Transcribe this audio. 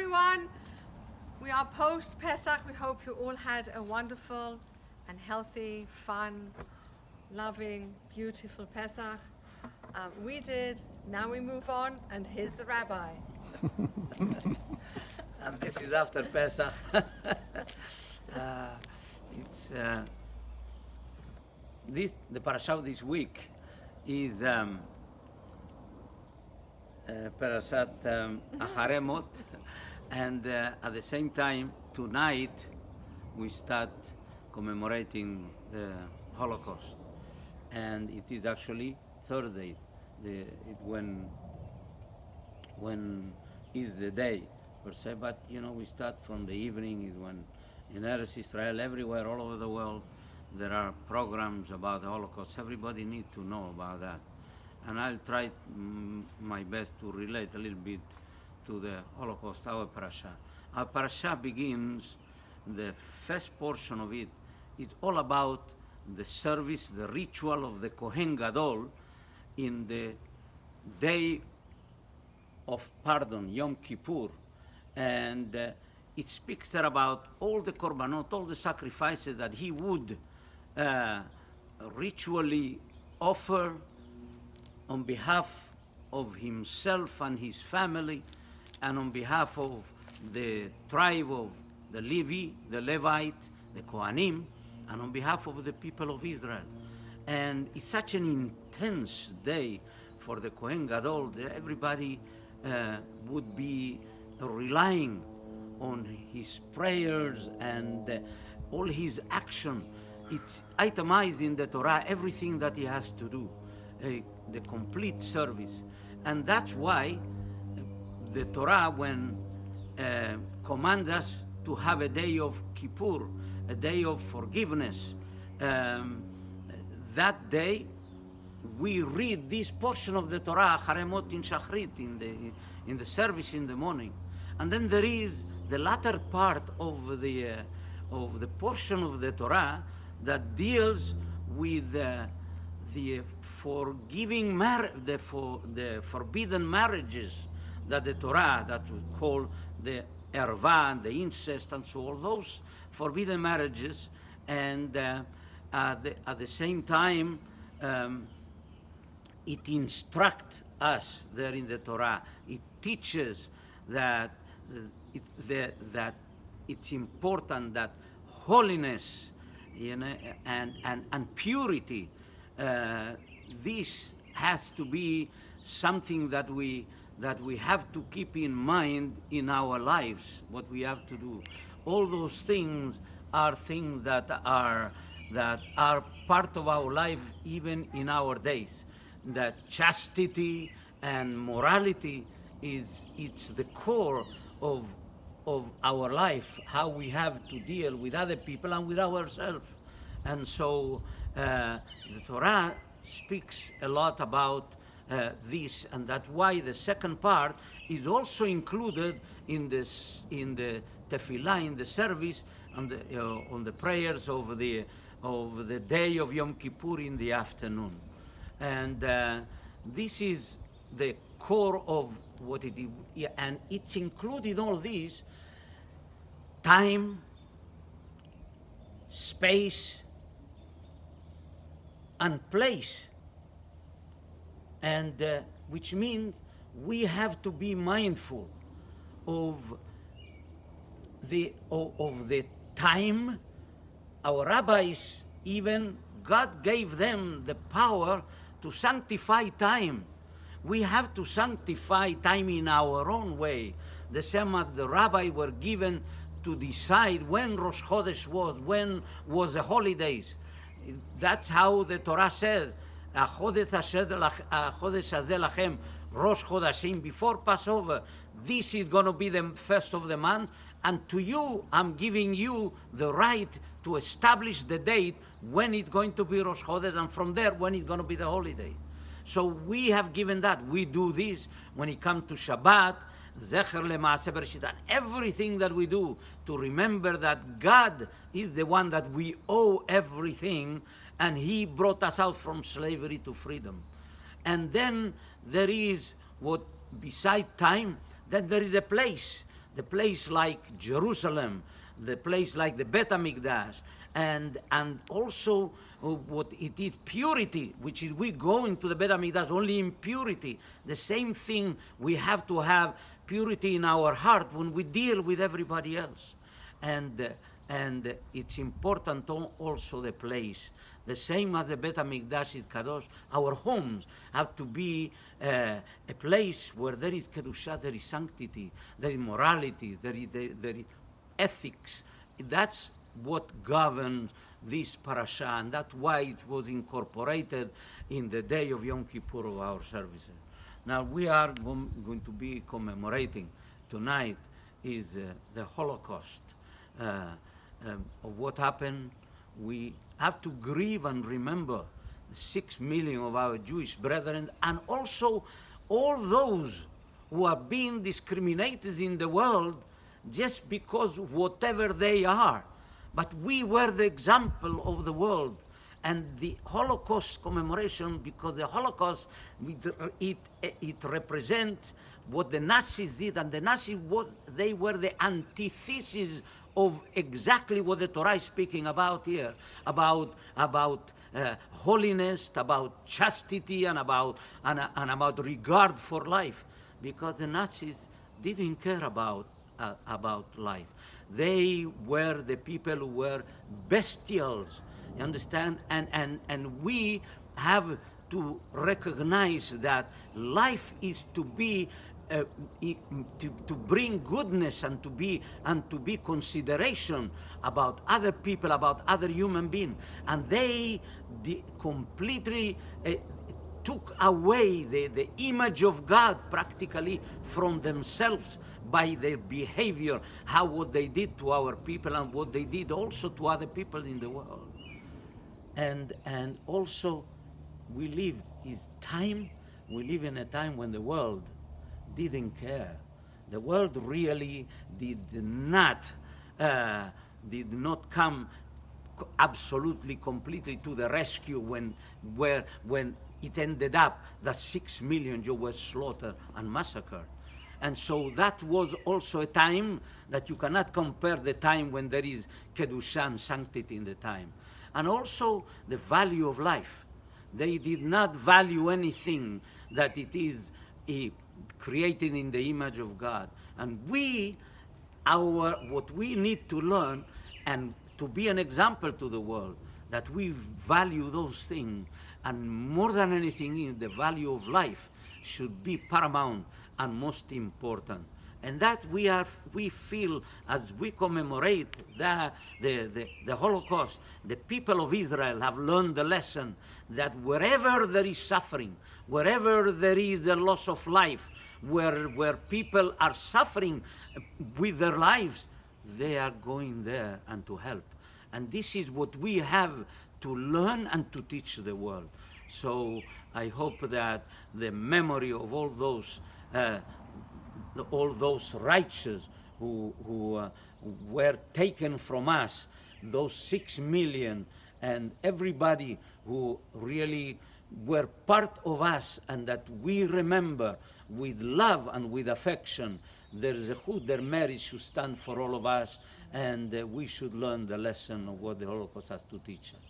everyone. We are post-Pesach. We hope you all had a wonderful and healthy, fun, loving, beautiful Pesach. We did. Now we move on, and here's the Rabbi. And this is after Pesach. The parasha this week is parashat Achare, and at the same time tonight we start commemorating the Holocaust, and it is actually Thursday, when is the day per se, but we start from the evening. Is when in Eretz Israel, everywhere, all over the world, there are programs about the Holocaust. Everybody needs to know about that. And I'll try my best to relate a little bit to the Holocaust, our parasha. Our parasha begins, the first portion of it is all about the service, the ritual of the Kohen Gadol in the day of pardon, Yom Kippur. And it speaks there about all the korbanot, all the sacrifices that he would ritually offer on behalf of himself and his family, and on behalf of the tribe of the Levi, the Levite, the Kohanim, and on behalf of the people of Israel. And it's such an intense day for the Kohen Gadol that everybody would be relying on his prayers and all his action. It's itemized in the Torah, everything that he has to do, the complete service. And that's why the Torah, when commands us to have a day of Kippur, a day of forgiveness, that day we read this portion of the Torah, Achare in Shachrit, in the service in the morning. And then there is the latter part of the portion of the Torah that deals with the forgiving the forbidden marriages that the Torah, that we call the erva and the incest and so all those forbidden marriages. And at the same time, it instructs us there in the Torah. It teaches that it's important that holiness, and purity, this has to be something that we have to keep in mind in our lives. What we have to do, all those things are things that are part of our life even in our days. That chastity and morality it's the core of our life, how we have to deal with other people and with ourselves. And so the Torah speaks a lot about this, and that's why the second part is also included in the tefillah, in the service, on the prayers of the day of Yom Kippur in the afternoon. And this is the core of what it is, and it's included all these: time, space, and place. And which means we have to be mindful of the time. Our rabbis, even God gave them the power to sanctify time. We have to sanctify time in our own way. The same as the rabbi were given to decide when Rosh Chodesh was, when was the holidays. That's how the Torah says, Chodesh hazeh lachem, Rosh Chodashim, before Passover. This is going to be the first of the month, and to you, I'm giving you the right to establish the date when it's going to be Rosh Chodesh, and from there, when it's going to be the holiday. So we have given that. We do this when it comes to Shabbat, Zecher leMaaseh Bereshit, and everything that we do to remember that God is the one that we owe everything, and He brought us out from slavery to freedom. And then there is what, beside time, then there is a place. the place like Jerusalem, the place like the Bet HaMikdash, and also what it is purity, which is we go into the Bet HaMikdash only in purity. The same thing we have to have purity in our heart when we deal with everybody else, and it's important also the place. The same as the Bet HaMikdash is Kadosh, our homes have to be a place where there is Kedusha, there is sanctity, there is morality, there is ethics. That's what governs this parasha, and that's why it was incorporated in the day of Yom Kippur of our services. Now we are going to be commemorating tonight is the Holocaust of what happened. We have to grieve and remember the 6 million of our Jewish brethren, and also all those who are being discriminated in the world just because whatever they are. But we were the example of the world. And the Holocaust commemoration, because the Holocaust, it represents what the Nazis did, and the Nazis, they were the antithesis of exactly what the Torah is speaking about here, about holiness, about chastity, and about regard for life, because the Nazis didn't care about life. They were the people who were bestials, you understand? And we have to recognize that life is to be to bring goodness and to be consideration about other people, about other human beings, and they completely took away the image of God practically from themselves by their behavior, what they did to our people and what they did also to other people in the world. And also we live in a time when the world didn't care. The world really did not come absolutely completely to the rescue when it ended up that 6 million Jews were slaughtered and massacred. And so that was also a time that you cannot compare the time when there is Kedusha and sanctity in the time. And also the value of life. They did not value anything that it is created in the image of God. And what we need to learn and to be an example to the world, that we value those things, and more than anything, the value of life should be paramount and most important. And that we feel as we commemorate the Holocaust, the people of Israel have learned the lesson that wherever there is suffering, wherever there is a loss of life, where people are suffering with their lives, they are going there and to help. And this is what we have to learn and to teach the world. So I hope that the memory of all those righteous who were taken from us, those 6 million, and everybody who really were part of us, and that we remember with love and with affection, their merit should stand for all of us, and we should learn the lesson of what the Holocaust has to teach us.